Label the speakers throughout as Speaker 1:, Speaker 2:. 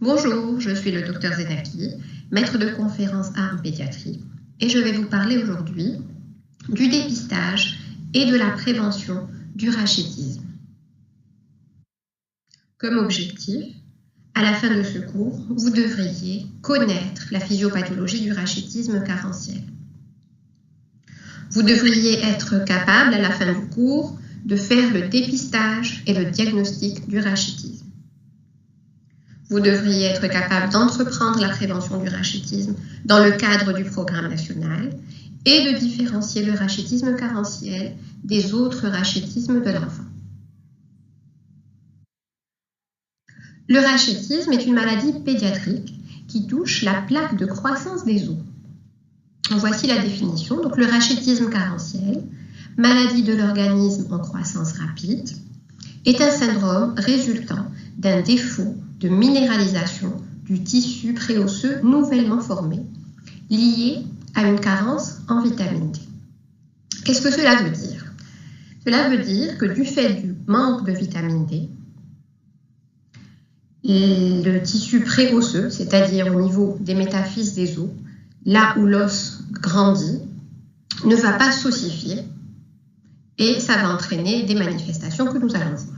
Speaker 1: Bonjour, je suis le Dr Zenaki, maître de conférence en pédiatrie, et je vais vous parler aujourd'hui du dépistage et de la prévention du rachitisme. Comme objectif, à la fin de ce cours, vous devriez connaître la physiopathologie du rachitisme carentiel. Vous devriez être capable, à la fin du cours, de faire le dépistage et le diagnostic du rachitisme. Vous devriez être capable d'entreprendre la prévention du rachitisme dans le cadre du programme national et de différencier le rachitisme carentiel des autres rachitismes de l'enfant. Le rachitisme est une maladie pédiatrique qui touche la plaque de croissance des os. Voici la définition. Donc, le rachitisme carentiel, maladie de l'organisme en croissance rapide, est un syndrome résultant d'un défaut de minéralisation du tissu préosseux nouvellement formé, lié à une carence en vitamine D. Qu'est-ce que cela veut dire? Cela veut dire que du fait du manque de vitamine D, le tissu préosseux, c'est-à-dire au niveau des métaphyses des os, là où l'os grandit, ne va pas s'ossifier et ça va entraîner des manifestations que nous allons voir.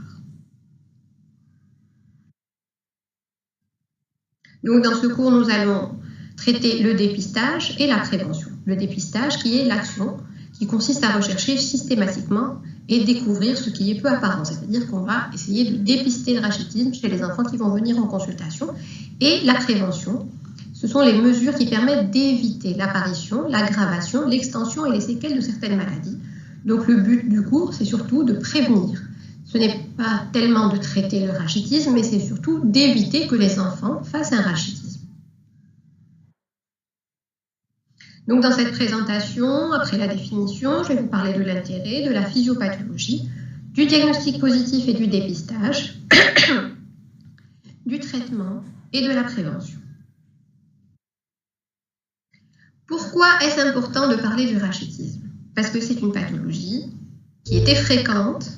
Speaker 1: Donc, dans ce cours, nous allons traiter le dépistage et la prévention. Le dépistage qui est l'action qui consiste à rechercher systématiquement et découvrir ce qui est peu apparent. C'est-à-dire qu'on va essayer de dépister le rachitisme chez les enfants qui vont venir en consultation. Et la prévention, ce sont les mesures qui permettent d'éviter l'apparition, l'aggravation, l'extension et les séquelles de certaines maladies. Donc, le but du cours, c'est surtout de prévenir. Ce n'est pas tellement de traiter le rachitisme, mais c'est surtout d'éviter que les enfants fassent un rachitisme. Donc, dans cette présentation, après la définition, je vais vous parler de l'intérêt, de la physiopathologie, du diagnostic positif et du dépistage, du traitement et de la prévention. Pourquoi est-ce important de parler du rachitisme? Parce que c'est une pathologie qui était fréquente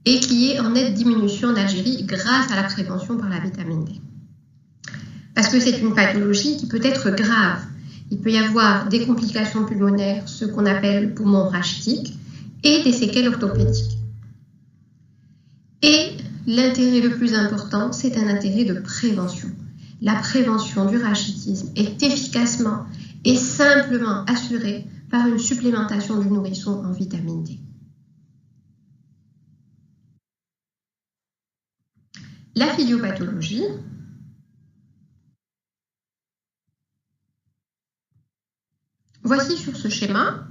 Speaker 1: et qui est en nette diminution en Algérie grâce à la prévention par la vitamine D. Parce que c'est une pathologie qui peut être grave. Il peut y avoir des complications pulmonaires, ce qu'on appelle le poumon rachitique, et des séquelles orthopédiques. Et l'intérêt le plus important, c'est un intérêt de prévention. La prévention du rachitisme est efficacement et simplement assurée par une supplémentation du nourrisson en vitamine D. La physiopathologie, voici sur ce schéma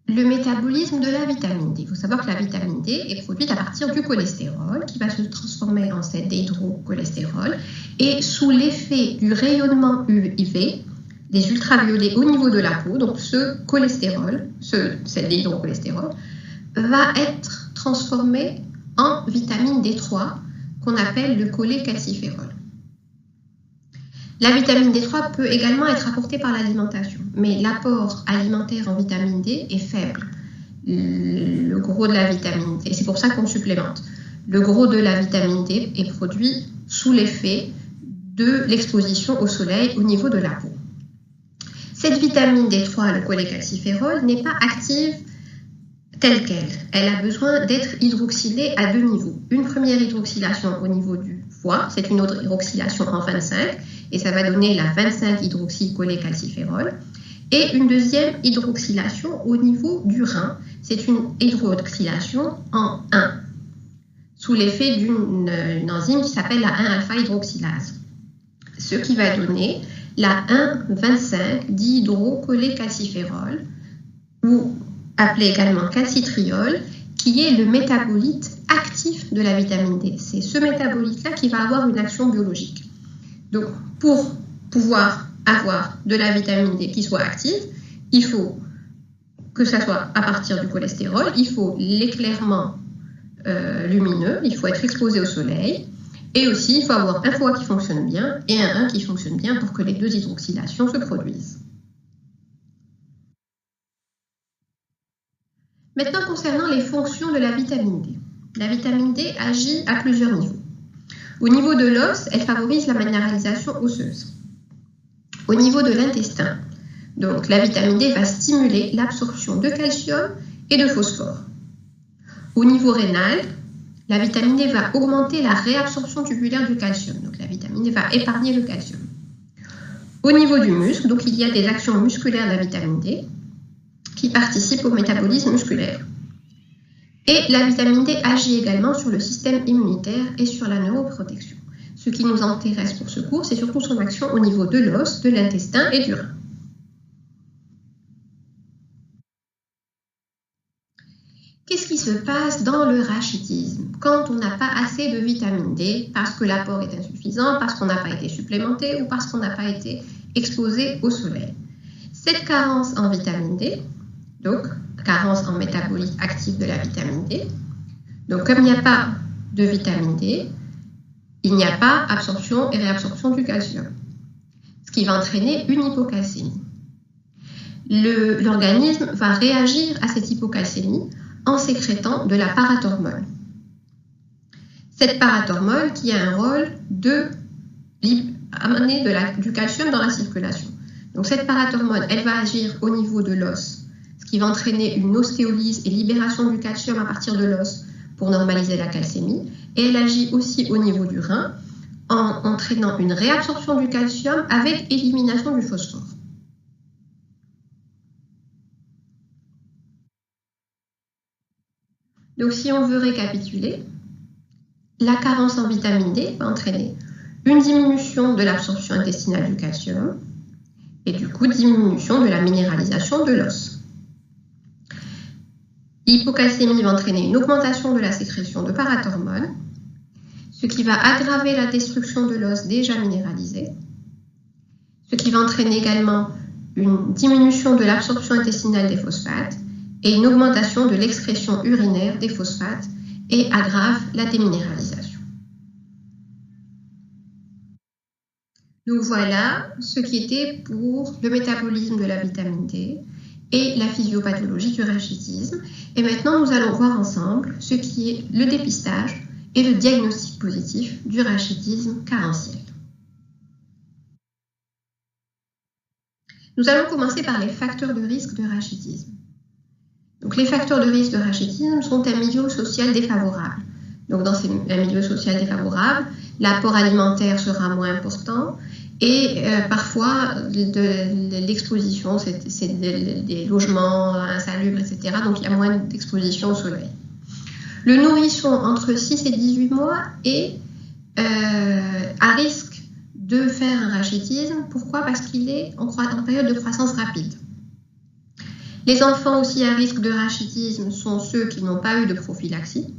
Speaker 1: le métabolisme de la vitamine D. Il faut savoir que la vitamine D est produite à partir du cholestérol qui va se transformer en cet dihydrocholestérol et sous l'effet du rayonnement UV, les ultraviolets au niveau de la peau, donc ce cholestérol, cet dihydrocholestérol, va être transformé en vitamine D3 qu'on appelle le cholécalciférol. La vitamine D3 peut également être apportée par l'alimentation, mais l'apport alimentaire en vitamine D est faible. Le gros de la vitamine D, et c'est pour ça qu'on supplémente. Le gros de la vitamine D est produit sous l'effet de l'exposition au soleil au niveau de la peau. Cette vitamine D3, le cholécalciférol, n'est pas active telle qu'elle. Elle a besoin d'être hydroxylée à deux niveaux. Une première hydroxylation au niveau du foie, c'est une autre hydroxylation en 25, et ça va donner la 25-hydroxycholécalciférol. Et une deuxième hydroxylation au niveau du rein, c'est une hydroxylation en 1, sous l'effet d'une enzyme qui s'appelle la 1-alpha-hydroxylase. Ce qui va donner la 1,25-dihydrocholécalciférol, ou appelé également calcitriol, qui est le métabolite actif de la vitamine D. C'est ce métabolite-là qui va avoir une action biologique. Donc, pour pouvoir avoir de la vitamine D qui soit active, il faut que ça soit à partir du cholestérol, il faut l'éclairement lumineux, il faut être exposé au soleil, et aussi il faut avoir un foie qui fonctionne bien et un rein qui fonctionne bien pour que les deux hydroxylations se produisent. Maintenant, concernant les fonctions de la vitamine D. La vitamine D agit à plusieurs niveaux. Au niveau de l'os, elle favorise la minéralisation osseuse. Au niveau de l'intestin, donc la vitamine D va stimuler l'absorption de calcium et de phosphore. Au niveau rénal, la vitamine D va augmenter la réabsorption tubulaire du calcium. Donc la vitamine D va épargner le calcium. Au niveau du muscle, donc il y a des actions musculaires de la vitamine D qui participent au métabolisme musculaire. Et la vitamine D agit également sur le système immunitaire et sur la neuroprotection. Ce qui nous intéresse pour ce cours, c'est surtout son action au niveau de l'os, de l'intestin et du rein. Qu'est-ce qui se passe dans le rachitisme quand on n'a pas assez de vitamine D parce que l'apport est insuffisant, parce qu'on n'a pas été supplémenté ou parce qu'on n'a pas été exposé au soleil? Cette carence en vitamine D, donc carence en métabolite actif de la vitamine D, donc comme il n'y a pas de vitamine D, il n'y a pas absorption et réabsorption du calcium, ce qui va entraîner une hypocalcémie. L'organisme va réagir à cette hypocalcémie en sécrétant de la parathormone. Cette parathormone qui a un rôle d'amener du calcium dans la circulation. Donc cette parathormone, elle va agir au niveau de l'os, ce qui va entraîner une ostéolyse et libération du calcium à partir de l'os pour normaliser la calcémie. Et elle agit aussi au niveau du rein en entraînant une réabsorption du calcium avec élimination du phosphore. Donc si on veut récapituler, la carence en vitamine D va entraîner une diminution de l'absorption intestinale du calcium et du coup diminution de la minéralisation de l'os. L'hypocalcémie va entraîner une augmentation de la sécrétion de parathormone, ce qui va aggraver la destruction de l'os déjà minéralisé, ce qui va entraîner également une diminution de l'absorption intestinale des phosphates et une augmentation de l'excrétion urinaire des phosphates et aggrave la déminéralisation. Donc voilà ce qui était pour le métabolisme de la vitamine D et la physiopathologie du rachitisme. Et maintenant, nous allons voir ensemble ce qui est le dépistage et le diagnostic positif du rachitisme carentiel. Nous allons commencer par les facteurs de risque de rachitisme. Donc, les facteurs de risque de rachitisme sont un milieu social défavorable. Donc, dans un milieu social défavorable, l'apport alimentaire sera moins important et parfois l'exposition, c'est des logements insalubres, etc. Donc, il y a moins d'exposition au soleil. Le nourrisson entre 6 et 18 mois est à risque de faire un rachitisme. Pourquoi? Parce qu'il est en période de croissance rapide. Les enfants aussi à risque de rachitisme sont ceux qui n'ont pas eu de prophylaxie.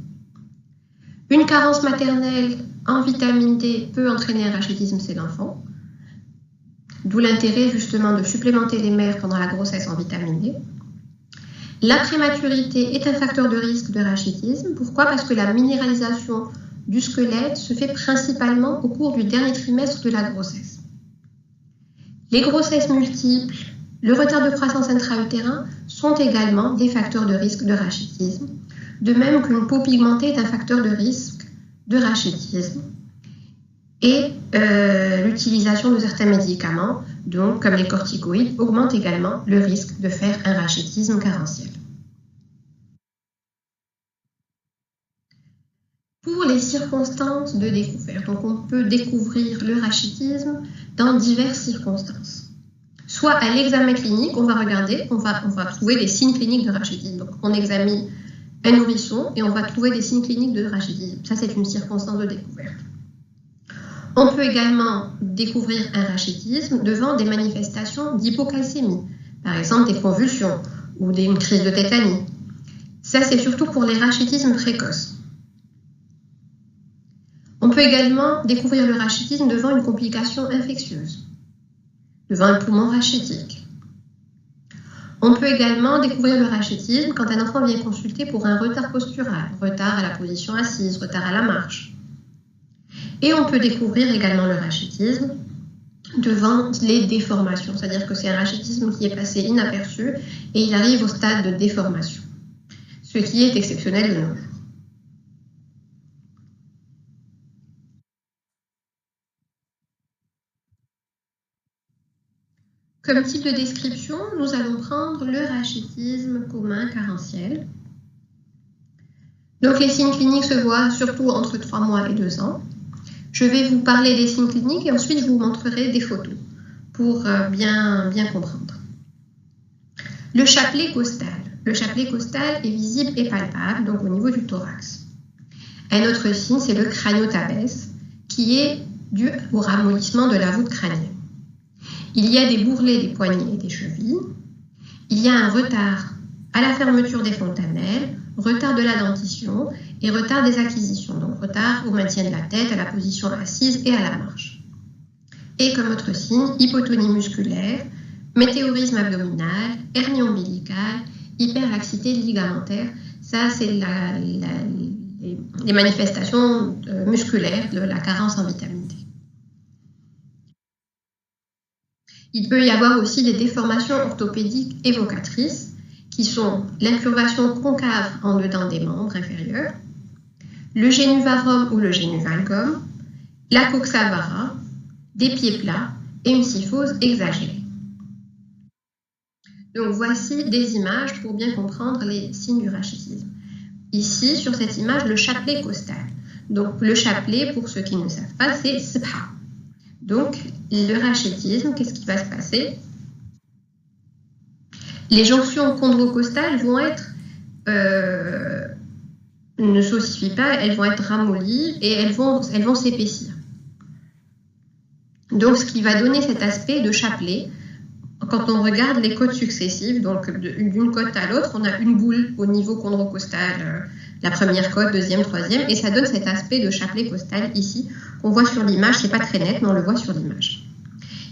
Speaker 1: Une carence maternelle en vitamine D peut entraîner un rachitisme chez l'enfant, d'où l'intérêt justement de supplémenter les mères pendant la grossesse en vitamine D. La prématurité est un facteur de risque de rachitisme. Pourquoi? Parce que la minéralisation du squelette se fait principalement au cours du dernier trimestre de la grossesse. Les grossesses multiples, le retard de croissance intra-utérin sont également des facteurs de risque de rachitisme, de même qu'une peau pigmentée est un facteur de risque de rachitisme. Et l'utilisation de certains médicaments, donc comme les corticoïdes, augmente également le risque de faire un rachitisme carentiel. Pour les circonstances de découverte, donc on peut découvrir le rachitisme dans diverses circonstances. Soit à l'examen clinique, on va regarder, on va trouver des signes cliniques de rachitisme. Donc on examine un nourrisson et on va trouver des signes cliniques de rachitisme. Ça, c'est une circonstance de découverte. On peut également découvrir un rachitisme devant des manifestations d'hypocalcémie, par exemple des convulsions ou une crise de tétanie. Ça, c'est surtout pour les rachitismes précoces. On peut également découvrir le rachitisme devant une complication infectieuse, devant un poumon rachitique. On peut également découvrir le rachitisme quand un enfant vient consulter pour un retard postural, retard à la position assise, retard à la marche. Et on peut découvrir également le rachitisme devant les déformations, c'est-à-dire que c'est un rachitisme qui est passé inaperçu et il arrive au stade de déformation, ce qui est exceptionnel de nos jours. Comme type de description, nous allons prendre le rachitisme commun carentiel. Donc les signes cliniques se voient surtout entre 3 mois et 2 ans. Je vais vous parler des signes cliniques et ensuite je vous montrerai des photos pour bien comprendre. Le chapelet costal. Le chapelet costal est visible et palpable, donc au niveau du thorax. Un autre signe, c'est le craniotabès, qui est dû au ramollissement de la voûte crânienne. Il y a des bourrelets des poignets et des chevilles. Il y a un retard à la fermeture des fontanelles, retard de la dentition et retard des acquisitions, donc retard au maintien de la tête, à la position assise et à la marche. Et comme autre signe, hypotonie musculaire, météorisme abdominal, hernie ombilicale, hyperlaxité ligamentaire. Ça, c'est les manifestations musculaires de la carence en vitamine D. Il peut y avoir aussi des déformations orthopédiques évocatrices, qui sont l'incurvation concave en dedans des membres inférieurs, le génuvarum ou le génuvalgum, la coxavara, des pieds plats et une kyphose exagérée. Donc voici des images pour bien comprendre les signes du rachitisme. Ici, sur cette image, le chapelet costal. Donc le chapelet, pour ceux qui ne savent pas, c'est SPA. Donc le rachitisme, qu'est-ce qui va se passer? Les jonctions chondrocostales vont être, ne s'ossifient pas, elles vont être ramollies et elles vont s'épaissir. Donc ce qui va donner cet aspect de chapelet, quand on regarde les côtes successives, donc d'une côte à l'autre, on a une boule au niveau chondrocostal, la première côte, deuxième, troisième, et ça donne cet aspect de chapelet costal ici, qu'on voit sur l'image, c'est pas très net, mais on le voit sur l'image.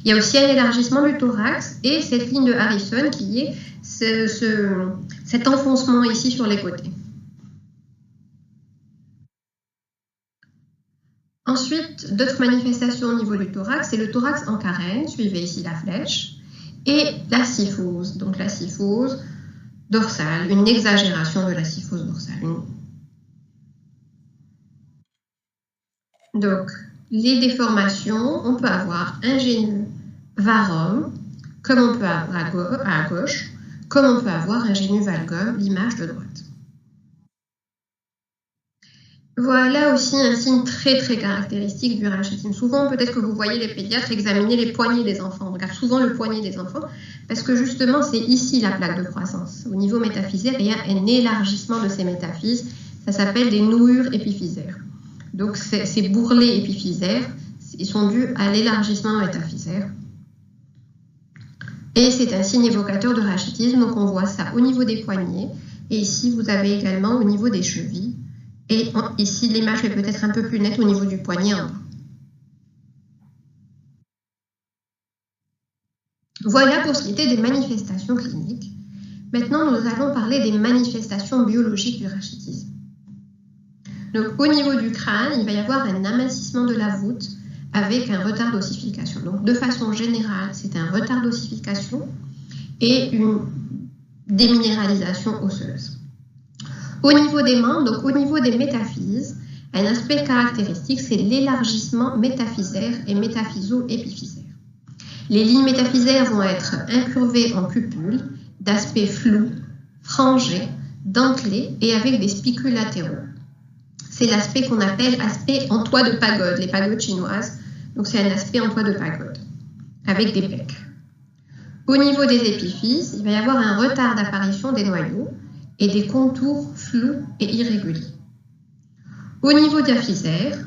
Speaker 1: Il y a aussi un élargissement du thorax et cette ligne de Harrison qui est cet enfoncement ici sur les côtés. Ensuite, d'autres manifestations au niveau du thorax, c'est le thorax en carène, suivez ici la flèche, et la kyphose, donc la kyphose dorsale, une exagération de la kyphose dorsale. Donc, les déformations, on peut avoir un génuvarum, comme on peut avoir à gauche, comme on peut avoir un génuvalgum, l'image de droite. Voilà aussi un signe très très caractéristique du rachitisme. Souvent, peut-être que vous voyez les pédiatres examiner les poignets des enfants. On regarde souvent le poignet des enfants parce que justement, c'est ici la plaque de croissance. Au niveau métaphysaire, il y a un élargissement de ces métaphyses. Ça s'appelle des nouures épiphysaires. Donc, ces bourrelets épiphysaires, ils sont dus à l'élargissement métaphysaire. Et c'est un signe évocateur de rachitisme. Donc, on voit ça au niveau des poignets. Et ici, vous avez également au niveau des chevilles. Et ici, l'image est peut-être un peu plus nette au niveau du poignet en bas. Voilà pour ce qui était des manifestations cliniques. Maintenant, nous allons parler des manifestations biologiques du rachitisme. Donc, au niveau du crâne, il va y avoir un amincissement de la voûte avec un retard d'ossification. Donc, de façon générale, c'est un retard d'ossification et une déminéralisation osseuse. Au niveau des membres, donc au niveau des métaphyses, un aspect caractéristique, c'est l'élargissement métaphysaire et métaphyso-épiphysaire. Les lignes métaphysaires vont être incurvées en cupule, d'aspect flou, frangé, dentelé et avec des spicules latéraux. C'est l'aspect qu'on appelle aspect en toit de pagode, les pagodes chinoises. Donc c'est un aspect en toit de pagode, avec des pecs. Au niveau des épiphyses, il va y avoir un retard d'apparition des noyaux et des contours flous et irréguliers. Au niveau diaphysaire,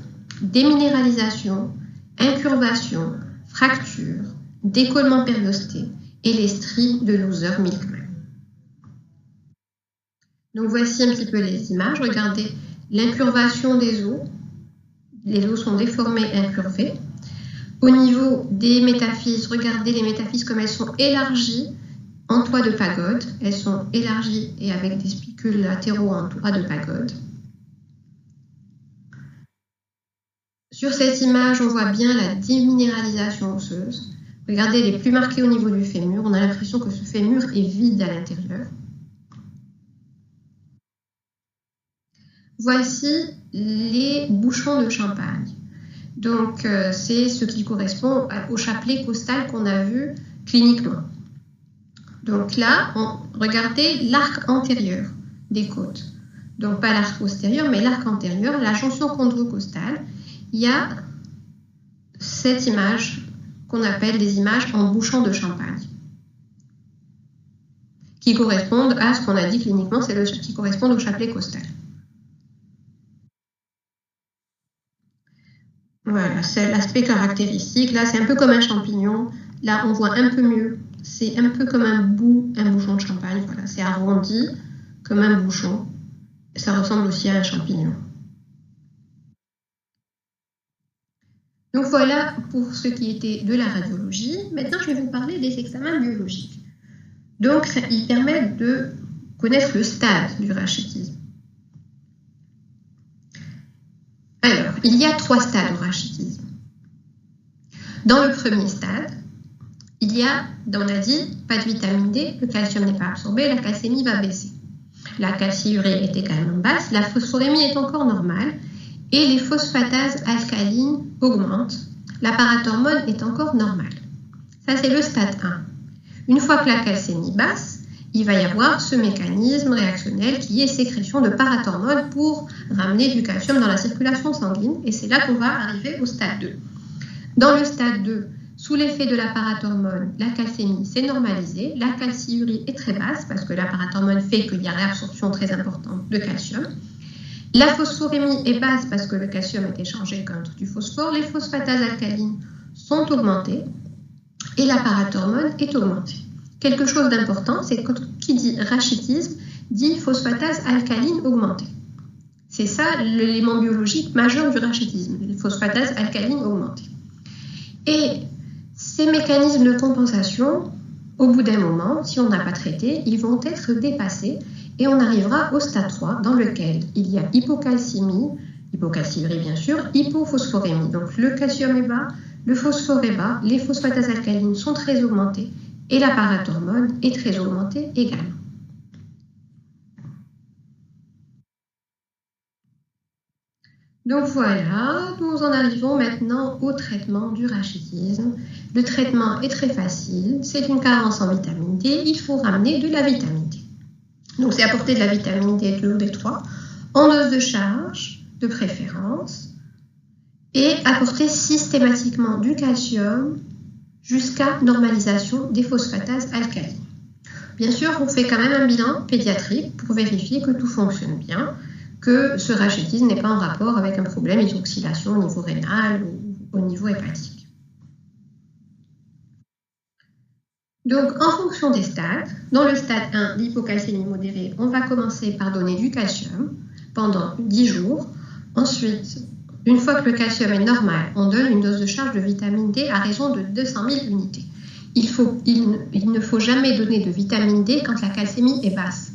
Speaker 1: déminéralisation, incurvation, fracture, décollement périosté et les stries de Looser-Milkman. Donc voici un petit peu les images. Regardez l'incurvation des os. Les os sont déformés, incurvés. Au niveau des métaphyses, regardez les métaphyses comme elles sont élargies en toit de pagode. Elles sont élargies et avec des spicules latéraux en toit de pagode. Sur cette image, on voit bien la déminéralisation osseuse. Regardez, elle est plus marquée au niveau du fémur. On a l'impression que ce fémur est vide à l'intérieur. Voici les bouchons de champagne. Donc, c'est ce qui correspond au chapelet costal qu'on a vu cliniquement. Donc là, regardez l'arc antérieur des côtes. Donc pas l'arc postérieur, mais l'arc antérieur, la jonction chondrocostale. Il y a cette image qu'on appelle des images en bouchon de champagne, qui correspondent à ce qu'on a dit cliniquement, c'est qui correspondent au chapelet costal. Voilà, c'est l'aspect caractéristique. Là, c'est un peu comme un champignon. Là, on voit un peu mieux. C'est un peu comme un bouchon de champagne. Voilà, c'est arrondi comme un bouchon. Ça ressemble aussi à un champignon. Donc voilà pour ce qui était de la radiologie. Maintenant, je vais vous parler des examens biologiques. Donc, ils permettent de connaître le stade du rachitisme. Alors, il y a 3 stades au rachitisme. Dans le premier stade, il y a, on a dit, pas de vitamine D, le calcium n'est pas absorbé, la calcémie va baisser. La calciurie est également basse, la phosphorémie est encore normale et les phosphatases alcalines augmentent. La parathormone est encore normale. Ça, c'est le stade 1. Une fois que la calcémie basse, il va y avoir ce mécanisme réactionnel qui est sécrétion de parathormone pour ramener du calcium dans la circulation sanguine. Et c'est là qu'on va arriver au stade 2. Dans le stade 2, sous l'effet de la parathormone, la calcémie s'est normalisée. La calciurie est très basse parce que la parathormone fait qu'il y a réabsorption très importante de calcium. La phosphorémie est basse parce que le calcium est échangé contre du phosphore. Les phosphatases alcalines sont augmentées et la parathormone est augmentée. Quelque chose d'important, c'est que qui dit rachitisme dit phosphatase alcaline augmentée. C'est ça l'élément biologique majeur du rachitisme, les phosphatases alcalines augmentées. Et ces mécanismes de compensation, au bout d'un moment, si on n'a pas traité, ils vont être dépassés et on arrivera au stade 3 dans lequel il y a hypocalcémie, hypocalciurie bien sûr, hypophosphorémie. Donc le calcium est bas, le phosphore est bas, les phosphatases alcalines sont très augmentées et la parathormone est très augmentée également. Donc voilà, nous en arrivons maintenant au traitement du rachitisme. Le traitement est très facile, c'est une carence en vitamine D, il faut ramener de la vitamine D. Donc c'est apporter de la vitamine D2 ou D3 en dose de charge, de préférence, et apporter systématiquement du calcium jusqu'à normalisation des phosphatases alcalines. Bien sûr, on fait quand même un bilan pédiatrique pour vérifier que tout fonctionne bien, que ce rachitisme n'est pas en rapport avec un problème d'hydroxylation au niveau rénal ou au niveau hépatique. Donc, en fonction des stades, dans le stade 1, l'hypocalcémie modérée, on va commencer par donner du calcium pendant 10 jours. Ensuite, une fois que le calcium est normal, on donne une dose de charge de vitamine D à raison de 200 000 unités. Il ne faut jamais donner de vitamine D quand la calcémie est basse.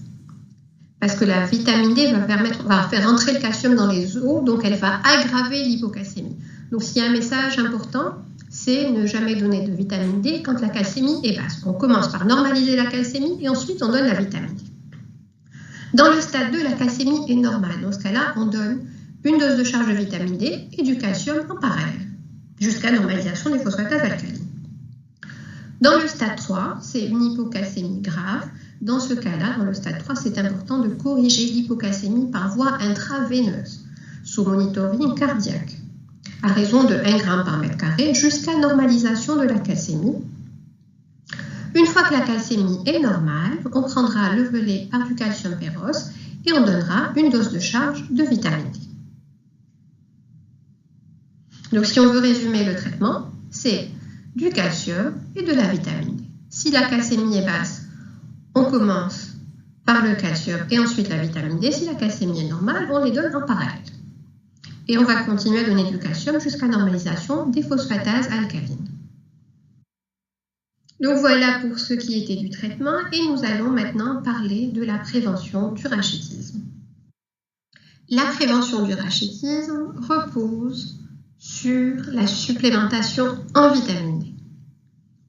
Speaker 1: Parce que la vitamine D va faire entrer le calcium dans les os, donc elle va aggraver l'hypocalcémie. Donc s'il y a un message important, c'est ne jamais donner de vitamine D quand la calcémie est basse. On commence par normaliser la calcémie et ensuite on donne la vitamine D. Dans le stade 2, la calcémie est normale. Dans ce cas-là, on donne une dose de charge de vitamine D et du calcium en parallèle, jusqu'à normalisation des phosphatases alcalines. Dans le stade 3, c'est une hypocalcémie grave. Dans ce cas-là, dans le stade 3, c'est important de corriger l'hypocalcémie par voie intraveineuse, sous monitoring cardiaque, à raison de 1 g par mètre carré, jusqu'à normalisation de la calcémie. Une fois que la calcémie est normale, on prendra le relais par du calcium pérose et on donnera une dose de charge de vitamine D. Donc si on veut résumer le traitement, c'est du calcium et de la vitamine D. Si la calcémie est basse, on commence par le calcium et ensuite la vitamine D. Si la calcémie est normale, on les donne en parallèle. Et on va continuer à donner du calcium jusqu'à normalisation des phosphatases alcalines. Donc voilà pour ce qui était du traitement et nous allons maintenant parler de la prévention du rachitisme. La prévention du rachitisme repose sur la supplémentation en vitamine D.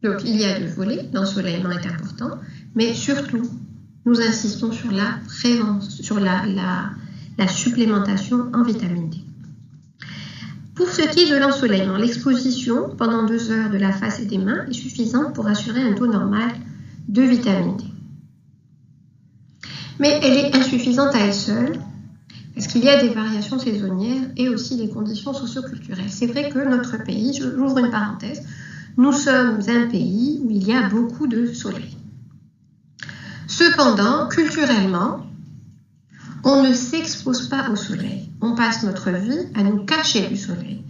Speaker 1: Donc il y a 2 volets, l'ensoleillement est important, mais surtout nous insistons sur la prévention, sur la supplémentation en vitamine D. Pour ce qui est de l'ensoleillement, l'exposition pendant 2 heures de la face et des mains est suffisante pour assurer un taux normal de vitamine D. Mais elle est insuffisante à elle seule, parce qu'il y a des variations saisonnières et aussi des conditions socioculturelles. C'est vrai que notre pays, j'ouvre une parenthèse, nous sommes un pays où il y a beaucoup de soleil. Cependant, culturellement, on ne s'expose pas au soleil. On passe notre vie à nous cacher du soleil.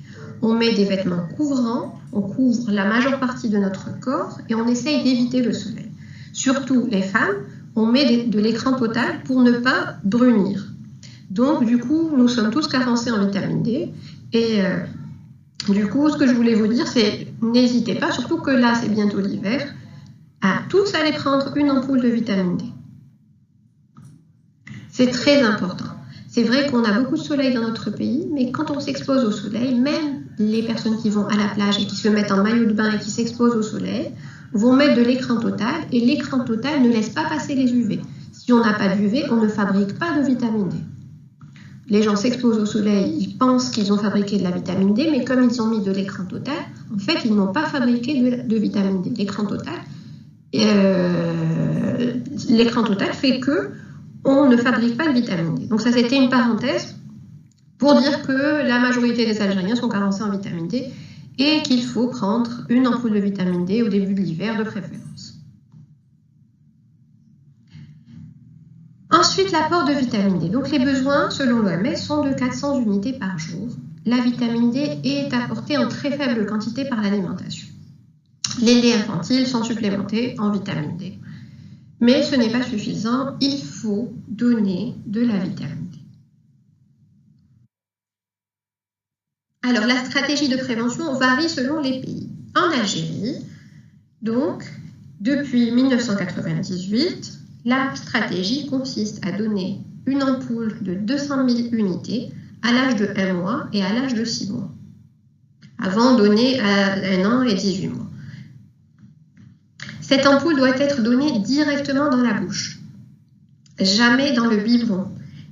Speaker 1: On met des vêtements couvrants, on couvre la majeure partie de notre corps et on essaye d'éviter le soleil. Surtout les femmes, on met de l'écran total pour ne pas brunir. Donc, du coup, nous sommes tous carencés en vitamine D. Et du coup, ce que je voulais vous dire, c'est n'hésitez pas, surtout que là, c'est bientôt l'hiver, à tous aller prendre une ampoule de vitamine D. C'est très important. C'est vrai qu'on a beaucoup de soleil dans notre pays, mais quand on s'expose au soleil, même les personnes qui vont à la plage et qui se mettent en maillot de bain et qui s'exposent au soleil, vont mettre de l'écran total, et l'écran total ne laisse pas passer les UV. Si on n'a pas d'UV, on ne fabrique pas de vitamine D. Les gens s'exposent au soleil, ils pensent qu'ils ont fabriqué de la vitamine D, mais comme ils ont mis de l'écran total, en fait, ils n'ont pas fabriqué de vitamine D. L'écran total fait que on ne fabrique pas de vitamine D. Donc ça, c'était une parenthèse pour dire que la majorité des Algériens sont carencés en vitamine D et qu'il faut prendre une ampoule de vitamine D au début de l'hiver de préférence. Ensuite, l'apport de vitamine D. Donc les besoins, selon l'OMS, sont de 400 unités par jour. La vitamine D est apportée en très faible quantité par l'alimentation. Les laits infantiles sont supplémentés en vitamine D. Mais ce n'est pas suffisant, il faut donner de la vitamine D. Alors, la stratégie de prévention varie selon les pays. En Algérie, donc, depuis 1998, la stratégie consiste à donner une ampoule de 200 000 unités à l'âge de 1 mois et à l'âge de 6 mois. Avant, donner à 1 an et 18 mois. Cette ampoule doit être donnée directement dans la bouche, jamais dans le biberon,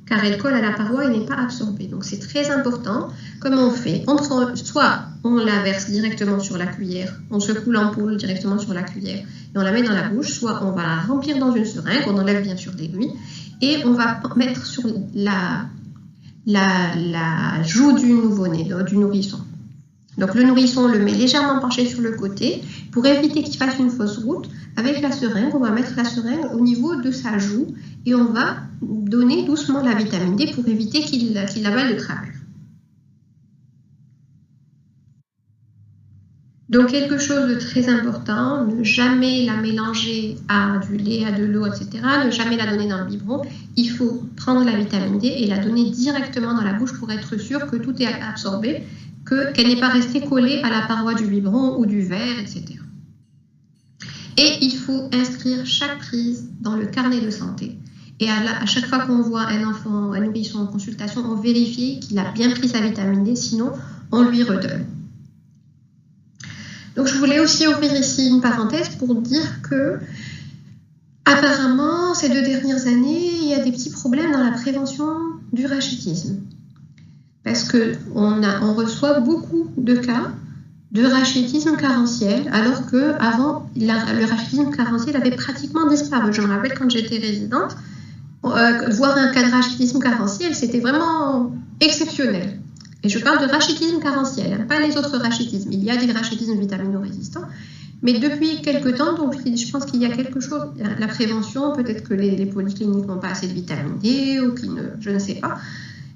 Speaker 1: car elle colle à la paroi et n'est pas absorbée. Donc c'est très important. Comment on fait? Soit on la verse directement sur la cuillère, on secoue l'ampoule directement sur la cuillère et on la met dans la bouche, soit on va la remplir dans une seringue, on enlève bien sûr l'aiguille, et on va mettre sur la joue du nouveau-né, du nourrisson. Donc le nourrisson, on le met légèrement penché sur le côté pour éviter qu'il fasse une fausse route. Avec la seringue, on va mettre la seringue au niveau de sa joue et on va donner doucement la vitamine D pour éviter qu'il avale de travers. Donc quelque chose de très important, ne jamais la mélanger à du lait, à de l'eau, etc. Ne jamais la donner dans le biberon. Il faut prendre la vitamine D et la donner directement dans la bouche pour être sûr que tout est absorbé, qu'elle n'est pas restée collée à la paroi du biberon ou du verre, etc. Et il faut inscrire chaque prise dans le carnet de santé. Et à chaque fois qu'on voit un enfant, un nourrisson en consultation, on vérifie qu'il a bien pris sa vitamine D, sinon on lui redonne. Donc je voulais aussi ouvrir ici une parenthèse pour dire que apparemment, ces 2 dernières années, il y a des petits problèmes dans la prévention du rachitisme. Parce qu'on reçoit beaucoup de cas de rachitisme carentiel, alors qu'avant, le rachitisme carentiel avait pratiquement disparu. Je me rappelle quand j'étais résidente, voir un cas de rachitisme carentiel, c'était vraiment exceptionnel. Et je parle de rachitisme carentiel, pas les autres rachitismes. Il y a des rachitismes vitamino-résistants, mais depuis quelques temps, donc je pense qu'il y a quelque chose, la prévention, peut-être que les polycliniques n'ont pas assez de vitamine D, ou je ne sais pas.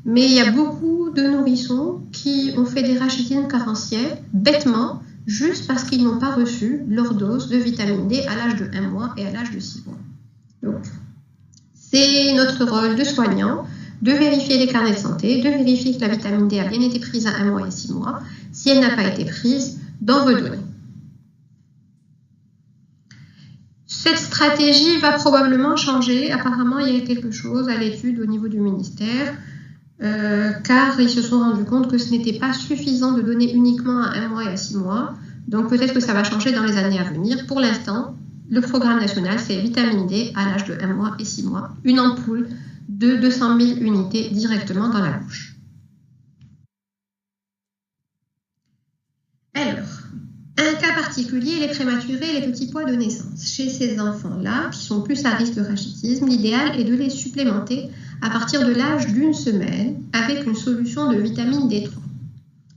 Speaker 1: Mais il y a beaucoup de nourrissons qui ont fait des rachitismes carentiels bêtement, juste parce qu'ils n'ont pas reçu leur dose de vitamine D à l'âge de 1 mois et à l'âge de 6 mois. Donc, c'est notre rôle de soignant de vérifier les carnets de santé, de vérifier que la vitamine D a bien été prise à 1 mois et 6 mois. Si elle n'a pas été prise, d'en redonner. Cette stratégie va probablement changer. Apparemment, il y a quelque chose à l'étude au niveau du ministère. Car ils se sont rendus compte que ce n'était pas suffisant de donner uniquement à 1 mois et à 6 mois. Donc peut-être que ça va changer dans les années à venir. Pour l'instant, le programme national, c'est vitamine D à l'âge de 1 mois et 6 mois. Une ampoule de 200 000 unités directement dans la bouche. particulier les prématurés et les petits pois de naissance. Chez ces enfants-là, qui sont plus à risque de rachitisme, l'idéal est de les supplémenter à partir de l'âge d'1 semaine avec une solution de vitamine D3.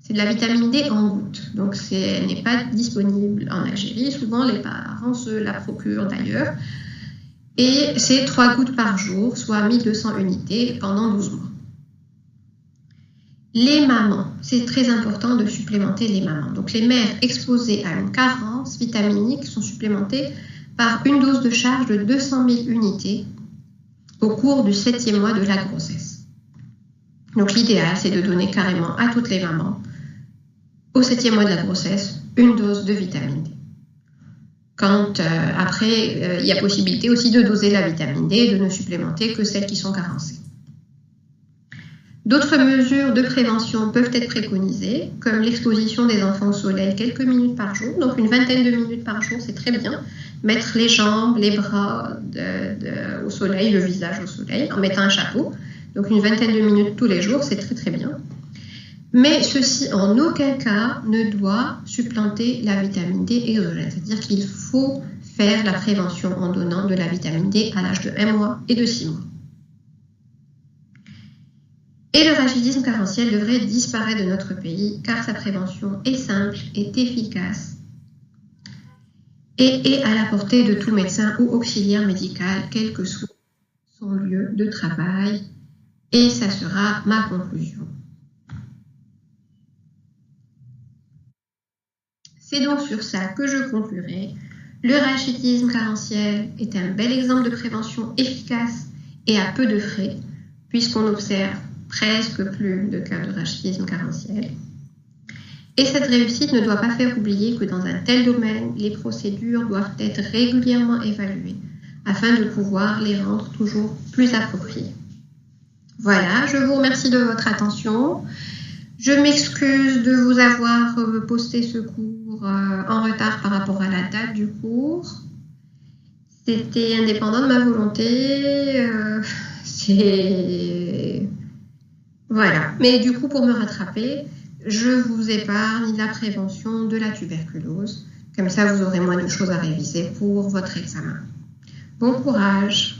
Speaker 1: C'est de la vitamine D en gouttes, donc elle n'est pas disponible en Algérie. Souvent, les parents se la procurent d'ailleurs. Et c'est 3 gouttes par jour, soit 1200 unités pendant 12 mois. Les mamans, c'est très important de supplémenter les mamans. Donc les mères exposées à une carence vitaminique sont supplémentées par une dose de charge de 200 000 unités au cours du 7e mois de la grossesse. Donc l'idéal, c'est de donner carrément à toutes les mamans, au 7e mois de la grossesse, une dose de vitamine D. Quand après, il y a possibilité aussi de doser la vitamine D et de ne supplémenter que celles qui sont carencées. D'autres mesures de prévention peuvent être préconisées, comme l'exposition des enfants au soleil quelques minutes par jour. Donc une vingtaine de minutes par jour, c'est très bien. Mettre les jambes, les bras au soleil, le visage au soleil, en mettant un chapeau. Donc une vingtaine de minutes tous les jours, c'est très très bien. Mais ceci en aucun cas ne doit supplanter la vitamine D exogène. C'est-à-dire qu'il faut faire la prévention en donnant de la vitamine D à l'âge de 1 mois et de 6 mois. Et le rachitisme carentiel devrait disparaître de notre pays car sa prévention est simple, est efficace et est à la portée de tout médecin ou auxiliaire médical, quel que soit son lieu de travail. Et ça sera ma conclusion. C'est donc sur ça que je conclurai. Le rachitisme carentiel est un bel exemple de prévention efficace et à peu de frais, puisqu'on observe presque plus de cas de rachitisme carentiel. Et cette réussite ne doit pas faire oublier que dans un tel domaine, les procédures doivent être régulièrement évaluées afin de pouvoir les rendre toujours plus appropriées. Voilà, je vous remercie de votre attention. Je m'excuse de vous avoir posté ce cours en retard par rapport à la date du cours. C'était indépendant de ma volonté. Voilà. Mais du coup, pour me rattraper, je vous épargne la prévention de la tuberculose. Comme ça, vous aurez moins de choses à réviser pour votre examen. Bon courage!